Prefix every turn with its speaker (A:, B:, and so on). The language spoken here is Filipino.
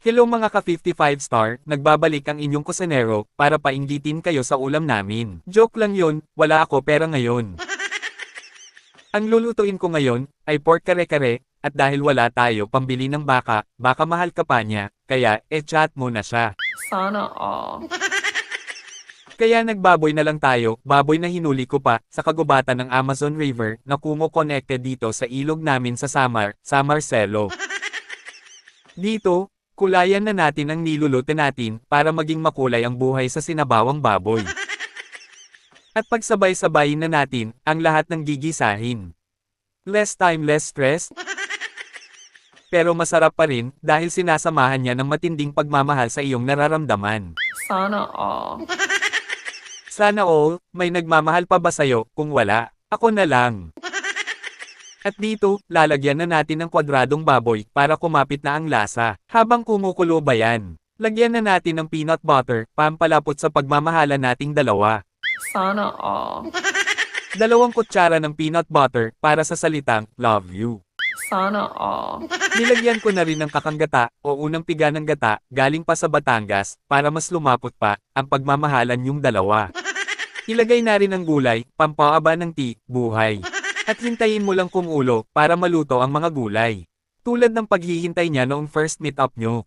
A: Hello mga ka-55 star, nagbabalik ang inyong kusinero, para painggitin kayo sa ulam namin. Joke lang yun, wala ako pera ngayon. Ang lulutuin ko ngayon, ay pork kare-kare, at dahil wala tayo pambili ng baka mahal ka pa niya, kaya chat mo na siya.
B: Sana all.
A: Kaya nagbaboy na lang tayo, baboy na hinuli ko pa, sa kagubatan ng Amazon River, na connected dito sa ilog namin sa Sa Marcelo. Dito, kulayan na natin ang niluluto natin, para maging makulay ang buhay sa sinabawang baboy. At pagsabay-sabayin na natin, ang lahat ng gigisahin. Less time, less stress. Pero masarap pa rin, dahil sinasamahan niya ng matinding pagmamahal sa iyong nararamdaman.
B: Sana all.
A: Sana all, may nagmamahal pa ba sa'yo? Kung wala, ako na lang. At dito, lalagyan na natin ng kwadradong baboy, para kumapit na ang lasa. Habang kumukulo ba yan? Lagyan na natin ng peanut butter, pampalapot sa pagmamahala nating dalawa.
B: Sana all.
A: 2 kutsara ng peanut butter, para sa salitang, love you.
B: Sana all.
A: Nilagyan ko na rin ng kakanggata, o unang piga ng gata, galing pa sa Batangas, para mas lumapot pa, ang pagmamahalan yung dalawa. Ilagay na rin ang gulay, pampaaba ng buhay. At hintayin mo lang kumulo, para maluto ang mga gulay. Tulad ng paghihintay niya noong first meet up nyo.